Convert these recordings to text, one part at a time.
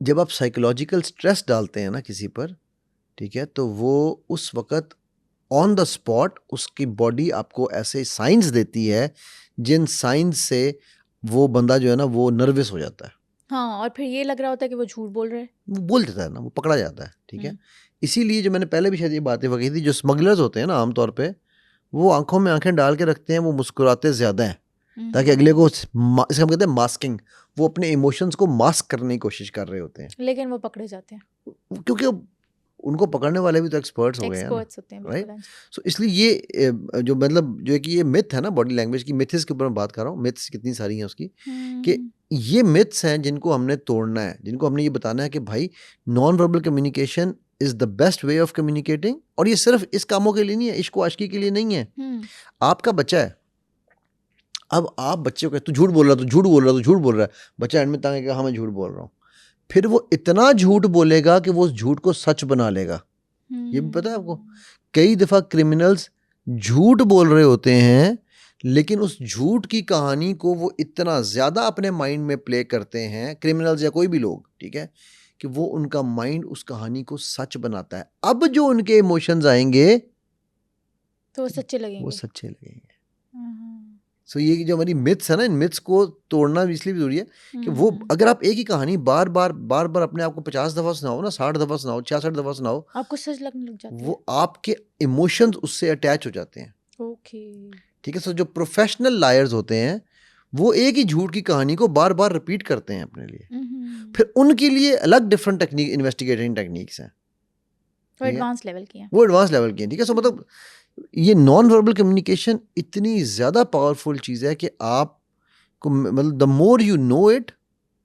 जब आप psychological stress डालते हैं ना किसी पर, ठीक है, तो वो उस वक़्त ऑन द स्पॉट उसकी बॉडी आपको ऐसे साइन्स देती है, जिन साइन्स से वो बंदा जो है ना वो नर्वस हो जाता है। हाँ, और फिर ये लग रहा होता है कि वो झूठ बोल रहे हैं। वो बोल देता है ना, वो पकड़ा जाता है, ठीक है? हुँ। इसीलिए जो मैंने पहले भी शायद ये बातें कही थी, जो स्मगलर्स होते हैं ना आम तौर पे, वो आँखों में आँखें डाल के रखते हैं, वो मुस्कुराते ज़्यादा हैं, ताकि अगले को इसे हम कहते हैं मास्किंग, वो अपने इमोशंस को मास्क करने की कोशिश कर रहे होते हैं। लेकिन वो पकड़े जाते हैं। क्योंकि अब उनको पकड़ने वाले भी तो एक्सपर्ट्स हो गए हैं ना, एक्सपर्ट्स होते हैं, राइट? बिल्कुल, हाँ जी। सो इसलिए ये जो मतलब जो है कि ये मिथ है ना बॉडी लैंग्वेज की, मिथ्स के ऊपर मैं बात कर रहा हूँ, मिथ्स कितनी सारी हैं उसकी, कि हुँ। ये मिथ्स हैं जिनको हमने तोड़ना है, जिनको हमने ये बताना है कि भाई non verbal communication is the best way of communicating, और ये सिर्फ इस कामों के लिए नहीं है, इश्क व आशिकी के लिए नहीं है। हुँ। आपका बच्चा है, अब आप बच्चे को तू झूठ बोल रहा है, तू झूठ बोल रहा है, तू झूठ बोल रहा है, बच्चा एंड में तंग है कि हाँ मैं झूठ बोल रहा हूँ। फिर वो इतना झूठ बोलेगा कि वो उस झूठ को सच बना लेगा। ये भी पता है आपको? कई दफ़ा क्रिमिनल्स झूठ बोल रहे होते हैं, लेकिन उस झूठ की कहानी को वो इतना ज़्यादा अपने माइंड में प्ले करते हैं, क्रिमिनल्स या कोई भी लोग, ठीक है? कि वो उनका माइंड उस कहानी को सच बनाता है। अब जो उनके इमोशंस आएँगे, तो वो सच्चे वो लगेंगे। सच्चे लगेंगे। हाँ। सो ये जो हमारी मिथ्स है ना, इन मिथ्स को तोड़ना भी इसलिए भी ज़रूरी है कि वो हुँ। अगर आप एक ही कहानी बार-बार अपने आप को 50 दफ़ा सुनाओ ना, 60 दफ़ा सुनाओ, 66 दफ़ा सुनाओ, आपको सच लगने लग जाती है। वो आपके इमोशंस उससे अटैच हो जाते हैं। ओके। ठीक है? सो जो प्रोफेशनल लायर्स होते हैं, वो एक ही झूठ की कहानी को बार-बार रिपीट करते हैं अपने लिए। उहुँ। फिर उनके लिए अलग डिफरेंट टेक्नीक इन्वेस्टिगेटिंग टेक्नीक्स हैं, वो ठीक है? एडवांस लेवल की हैं। वो एडवांस लेवल की हैं, ठीक है? सो हुँ। मतलब ये नॉन वर्बल कम्युनिकेशन इतनी ज़्यादा पावरफुल चीज़ है कि आपको मतलब the more you know it,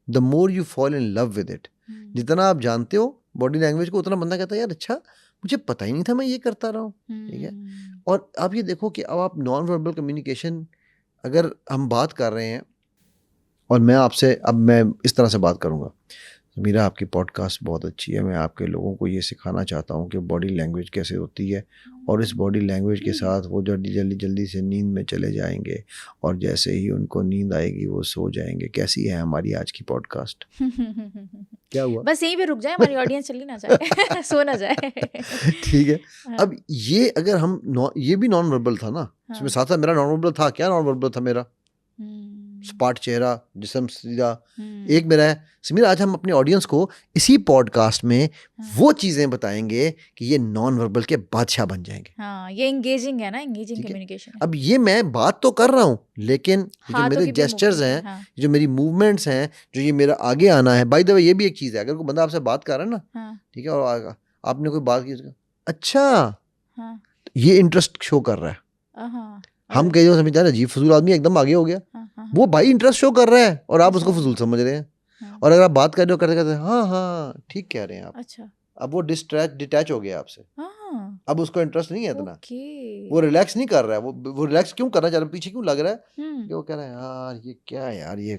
the more you fall in love with it. हुँ। जितना आप जानते हो बॉडी लैंग्वेज को, उतना बंदा कहता है यार अच्छा, मुझे पता ही नहीं था मैं ये करता रहा हूँ, ठीक है? हुँ। और आप ये देखो कि अब आप नॉन वर्बल कम्युनिकेशन अगर हम बात कर रहे हैं, और मैं आपसे अब मैं इस तरह से बात करूँगा, मीरा आपकी पॉडकास्ट बहुत अच्छी है, मैं आपके लोगों को ये सिखाना चाहता हूँ कि बॉडी लैंग्वेज कैसे होती है, और इस बॉडी लैंग्वेज के साथ वो जल्दी से नींद में चले जाएंगे, और जैसे ही उनको नींद आएगी वो सो जाएंगे। कैसी है हमारी आज की पॉडकास्ट? क्या हुआ? बस यहीं पे रुक जाए, हमारी ऑडियंस चली ना जाए, सो ना जाए। ठीक है। हाँ। अब ये अगर हम ये भी नॉन वर्बल था ना, इसमें हाँ। साथ साथ मेरा नॉन वर्बल था। क्या नॉन वर्बल था मेरा? हुँ। सपाट चेहरा, जिस्म सीधा। हुँ। एक मेरा है समीर, आज हम अपने ऑडियंस को इसी पॉडकास्ट में हाँ। वो चीज़ें बताएँगे कि ये नॉन वर्बल के बादशाह बन जाएँगे, हाँ, ये एंगेजिंग है ना, एंगेजिंग ठीक है? कम्युनिकेशन है। अब ये मैं बात तो कर रहा हूँ, लेकिन ये जो हाथों मेरे की भी जेस्चर्स मूवमेंट है। हैं, हाँ। जो मेरी मूवमेंट्स हैं, जो ये मेरा आगे आना है, बाय द वे ये भी एक चीज़ है, अगर कोई बंदा आपसे बात कर रहा है ना, हाँ। ठीक है? और आपने कोई बात की, उसका अच्छा, हाँ। ये इंटरेस्ट शो कर रहा है। हाँ। हम और कई बार समझते हैं ना, अजीब फजूल आदमी एकदम आगे हो गया, हाँ, हाँ, हाँ। वो भाई इंटरेस्ट शो कर रहा है और आप उसको अच्छा। फजूल समझ रहे हैं। हाँ। और अगर आप बात कर रहे हो करते-करते, हाँ, हाँ, ठीक कह रहे हैं आप। अच्छा। अब वो डिटैच हो गया आपसे। हाँ। अब उसको इंटरेस्ट नहीं है इतना। ओके। वो रिलैक्स नहीं कर रहा है। वो रिलैक्स क्यों करना चाह रहा है? पीछे क्यों लग रहा है? हुँ। कि वो कह रहा है यार ये क्या है यार, ये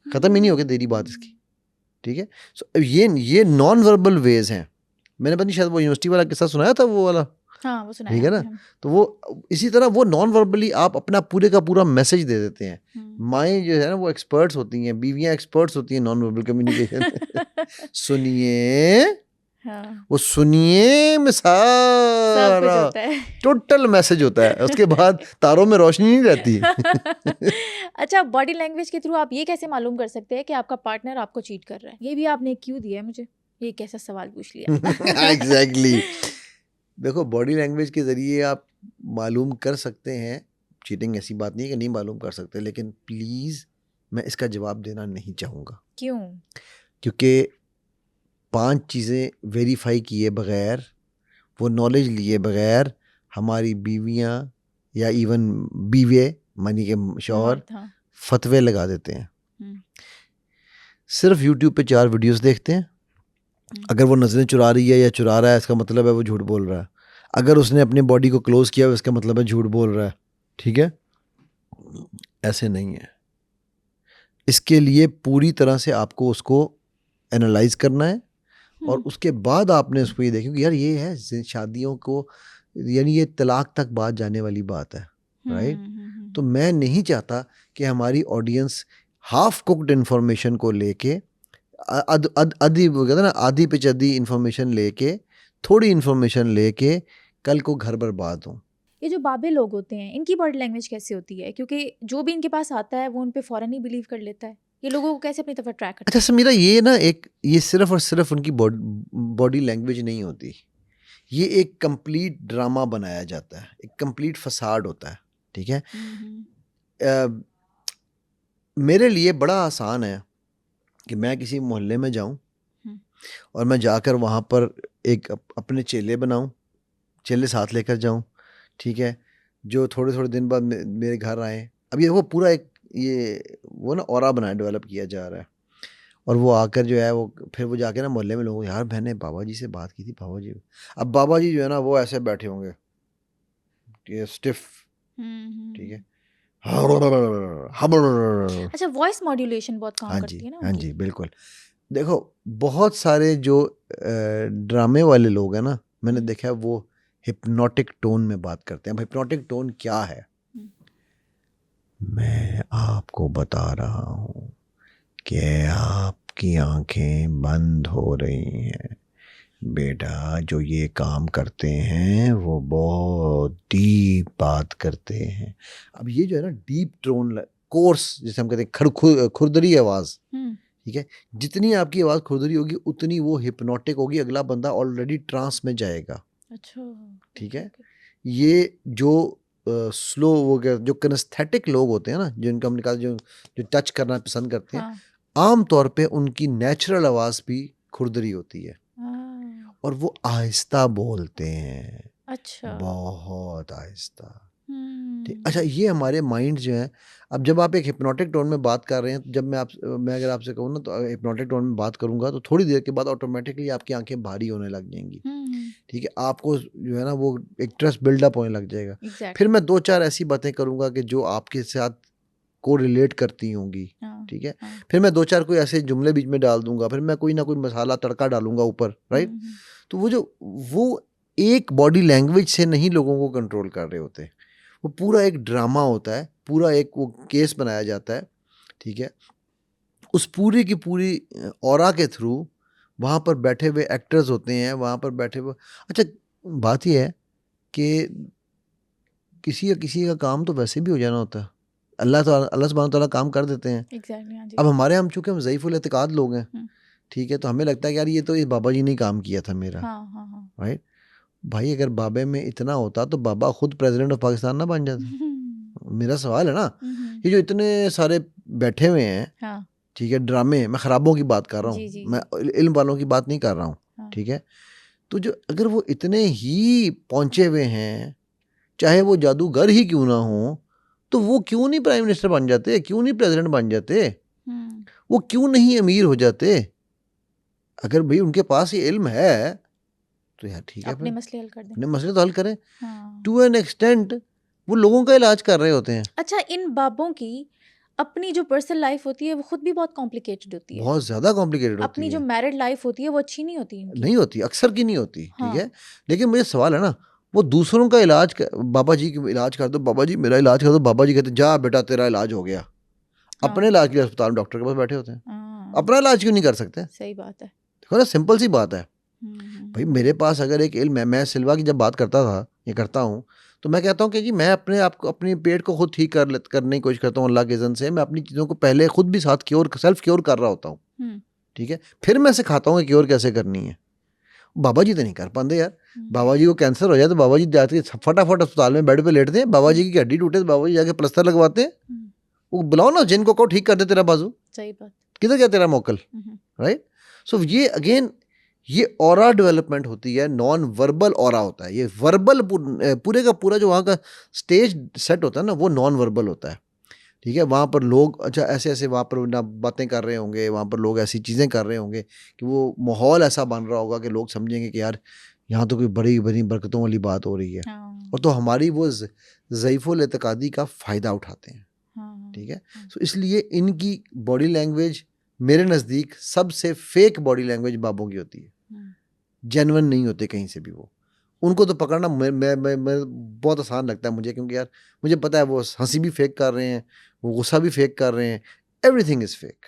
खत्म ही नहीं होगी तेरी बात इसकी। ठीक है? सो ये नॉन वर्बल वेज़ हैं। मैंने पता नहीं शायद वो यूनिवर्सिटी वाला किस्सा सुनाया था वो वाला? हाँ, वो सुनाया ठीक है ना? आपने। तो वो इसी तरह वो नॉन वर्बली आप अपना पूरे का पूरा मैसेज दे देते हैं। हुँ। माएँ जो है ना वो एक्सपर्ट्स होती हैं, बीवियाँ एक्सपर्ट्स होती हैं नॉन वर्बल कम्युनिकेशन में। सुनिए, हाँ, वो सुनिए में सब कुछ सारा होता है। टोटल मैसेज होता है। उसके बाद तारों में रोशनी नहीं रहती। अच्छा, बॉडी लैंग्वेज के थ्रू आप ये कैसे मालूम कर सकते हैं कि आपका पार्टनर आपको चीट कर रहा है? ये भी आपने क्यों दिया है मुझे? ये कैसा सवाल पूछ लिया? एग्ज़ैक्टली। देखो बॉडी लैंग्वेज के ज़रिए आप मालूम कर सकते हैं, चीटिंग ऐसी बात नहीं है कि नहीं मालूम कर सकते, लेकिन प्लीज़ मैं इसका जवाब देना नहीं चाहूँगा। क्यों? क्योंकि 5 चीज़ें वेरीफ़ाई किए बगैर, वो नॉलेज लिए बगैर हमारी बीवियाँ या इवन बीवे मानी के शौहर मर्द, हाँ। फ़तवे लगा देते हैं। हुँ। सिर्फ़ यूट्यूब पे 4 वीडियोज़ देखते हैं। हुँ। अगर वो नज़रें चुरा रही है या चुरा रहा है, इसका मतलब है वो झूठ बोल रहा है। अगर उसने अपनी बॉडी को क्लोज़ किया है, इसका मतलब है झूठ बोल रहा है। ठीक है? ऐसे नहीं है। इसके लिए पूरी तरह से आपको उसको एनालाइज़ करना है, और हुँ। उसके बाद आपने उसको ये देखा कि यार ये है शादियों को, यानी ये तलाक तक बात जाने वाली बात है, राइट? हुँ, हुँ, हुँ। तो मैं नहीं चाहता कि हमारी ऑडियंस हाफ कुक्ड इन्फॉर्मेशन को लेके आधी वो कहते हैं ना, आधी पे चद्दी इन्फॉर्मेशन लेके, थोड़ी इन्फॉर्मेशन लेके कल को घर बर्बाद हो। ये जो बाबे लोग होते हैं इनकी बॉडी लैंग्वेज कैसी होती है? क्योंकि जो भी इनके पास आता है वो उन पे फ़ौरन ही बिलीव कर लेता है। ये लोगों को कैसे अपनी तरफ अट्रैक्ट करते अच्छा समीरा, ये ना एक, ये सिर्फ और सिर्फ उनकी बॉडी लैंग्वेज नहीं होती, ये एक कंप्लीट ड्रामा बनाया जाता है, एक कंप्लीट फसाड होता है, ठीक है। हैं? अ, मेरे लिए बड़ा आसान है कि मैं किसी मोहल्ले में जाऊं हम्म, और मैं जाकर वहाँ पर एक अपने चेले बनाऊं, चेले साथ लेकर जाऊं, ठीक है, जो थोड़े थोड़े दिन बाद मेरे घर आए। अब ये वो पूरा एक ये वो ना ऑरा बनाया, डेवलप किया जा रहा है। और वो आकर जो है वो फिर वो जाके ना मोहल्ले में लोगों, यार मैंने बाबा जी से बात की थी, बाबा जी। अब बाबा जी जो है ना वो ऐसे बैठे होंगे, ये स्टिफ, ठीक है। अच्छा, वॉइस मॉड्यूलेशन बहुत काम हाँ करती जी, है ना हाँ उनकी। जी, बिल्कुल। देखो, बहुत सारे जो ड्रामे वाले लोग हैं ना, मैंने हम्म, देखा है वो हिप्नोटिक टोन में बात करते हैं। अब हिप्नोटिक टोन क्या है? हम्म, मैं आपको बता रहा हूँ कि आपकी आंखें बंद हो रही हैं बेटा, जो ये काम करते हैं वो बहुत डीप बात करते हैं। अब ये जो है ना डीप टोन, कोर्स जिसे हम कहते हैं, खुरदरी आवाज़, हम्म, ठीक है। जितनी आपकी आवाज़ खुरदरी होगी उतनी वो हिप्नोटिक होगी, अगला बंदा ऑलरेडी ट्रांस में जाएगा, अच्छा, ठीक ओके है। ओके। ये जो स्लो वो जो कनेस्थेटिक लोग होते हैं ना, जिनका हमने कहा जो जो टच करना पसंद करते हैं, हाँ, आम तौर पे उनकी नेचुरल आवाज़ भी खुरदरी होती है हाँ, और वो आहिस्ता बोलते हैं, अच्छा, बहुत आहिस्ता। ठीक, अच्छा, हम्म, ये हमारे माइंड जो है, अब जब आप एक हिप्नोटिक टोन में बात कर रहे हैं, जब मैं अगर आपसे कहूँ ना तो हिप्नोटिक टोन में बात करूंगा तो थोड़ी देर के बाद ऑटोमेटिकली आपकी आंखें भारी होने लग जाएंगी, ठीक है। आपको जो है ना वो एक ट्रस्ट बिल्डअप होने लग जाएगा। फिर एग्जैक्टली, मैं दो चार ऐसी बातें करूंगा कि जो आपके साथ को रिलेट करती होंगी, हाँ, ठीक है। हाँ, फिर मैं दो चार कोई ऐसे जुमले बीच में डाल दूंगा, फिर मैं कोई ना कोई मसाला तड़का डालूंगा ऊपर, राइट। हम्म, तो वो एक बॉडी लैंग्वेज से नहीं लोगों को कंट्रोल कर रहे होते, वो पूरा एक ड्रामा होता है, पूरा एक वो केस बनाया जाता है, ठीक है। उस पूरी की पूरी ऑरा के थ्रू वहाँ पर बैठे हुए एक्टर्स होते हैं, वहाँ पर बैठे हुए। अच्छा, बात यह है कि किसी का काम तो वैसे भी हो जाना होता है, अल्लाह सुब्हानहू तआला काम कर देते हैं। एग्जैक्टली, हाँ जी, अब हमारे हम चूंकि हम ज़ईफ़ुल एतिकाद लोग हैं, हम्म, ठीक है, तो हमें लगता है कि यार ये तो इस बाबा जी ने ही काम किया था मेरा, हाँ, हाँ, हाँ, राइट। भाई अगर बाबे में इतना होता तो बाबा खुद प्रेसिडेंट ऑफ पाकिस्तान ना बन जाता। मेरा सवाल है ना, ये जो इतने सारे बैठे हुए हैं, हाँ, ठीक है, ड्रामे, मैं ख़राबों की बात कर रहा जी, हूँ, जी, मैं जी, इल्म वालों की बात नहीं कर रहा हूँ, हाँ, ठीक है। तो जो अगर वो इतने ही पहुँचे हुए हैं, चाहे वो जादूगर ही क्यों ना हो, तो वो क्यों नहीं प्राइम मिनिस्टर बन जाते, क्यों नहीं प्रेसिडेंट बन जाते, हम्म, वो क्यों नहीं अमीर हो जाते? अगर भाई उनके पास ये इल्म है तो यार ठीक है, फिर अपने मसले हल कर दें, अपने मसले तो हल करें। हाँ। टू एन एक्सटेंट वो लोगों का इलाज कर रहे होते हैं। अच्छा, इन बाबों की अपनी जो पर्सनल लाइफ होती है वो खुद भी बहुत कॉम्प्लिकेटेड होती है। बहुत ज़्यादा कॉम्प्लिकेटेड होती अपनी जो है, मैरिड लाइफ होती है वो अच्छी नहीं होती इनकी। नहीं होती, अक्सर की नहीं होती, ठीक है। हाँ, लेकिन मुझे सवाल है ना, वो दूसरों का इलाज बाबा जी की इलाज कर दो, बाबा जी मेरा इलाज कर दो, बाबा जी कहते जा बेटा तेरा इलाज हो गया। अपने हाँ, इलाज के लिए अस्पताल में डॉक्टर के पास बैठे होते हैं, हाँ, अपना इलाज क्यों नहीं कर सकते? सही बात है। देखो ना, सिंपल सी बात है। भाई हम्म, मेरे पास अगर एक इल्म है, मैं सिल्वा की जब बात करता था, ये करता हूँ, तो मैं कहता हूँ कि जी मैं अपने आप को, अपने पेट को खुद ठीक करने की कोशिश करता हूँ अल्लाह के इज़्ज़न से। मैं अपनी चीज़ों को पहले खुद भी साथ सेल्फ क्योर कर रहा होता हूँ, हम्म, ठीक है। फिर मैं सिखाता हूँ कि क्योर कैसे करनी है। बाबा जी तो नहीं कर पाते यार। बाबा जी को कैंसर हो जाए तो बाबा जी जाते फटाफट अस्पताल में बेड पे लेटते हैं, बाबा जी की हड्डी टूटे तो बाबा जी जाके प्लास्टर लगवाते हैं। हम्म, वो बुलाओ ना जिनको कहो ठीक कर दे तेरा बाजू, सही बात। किधर गया तेरा मोकल, राइट। सो ये अगेन ये ऑरा डेवलपमेंट होती है, नॉन वर्बल ऑरा होता है। ये वर्बल पूरे का पूरा जो वहाँ का स्टेज सेट होता है ना, वो नॉन वर्बल होता है, ठीक है। वहाँ पर लोग अच्छा ऐसे ऐसे वहाँ पर ना बातें कर रहे होंगे, वहाँ पर लोग ऐसी चीज़ें कर रहे होंगे कि वो माहौल ऐसा बन रहा होगा कि लोग समझेंगे कि यार यहाँ तो कोई बड़ी बड़ी बरकतों वाली बात हो रही है। हाँ, और तो हमारी वो ज़ईफ़ुल एतकादी का फ़ायदा उठाते हैं, हाँ, ठीक है। हाँ, सो इसलिए इनकी बॉडी लैंग्वेज मेरे नज़दीक सबसे फेक बॉडी लैंग्वेज बाबों की होती है, हम्म, जेन्युइन नहीं होते कहीं से भी वो। उनको तो पकड़ना मैं बहुत आसान लगता है मुझे, क्योंकि यार मुझे पता है वो हंसी भी फेक कर रहे हैं, वो गुस्सा भी फेक कर रहे हैं, एवरीथिंग इज़ फेक।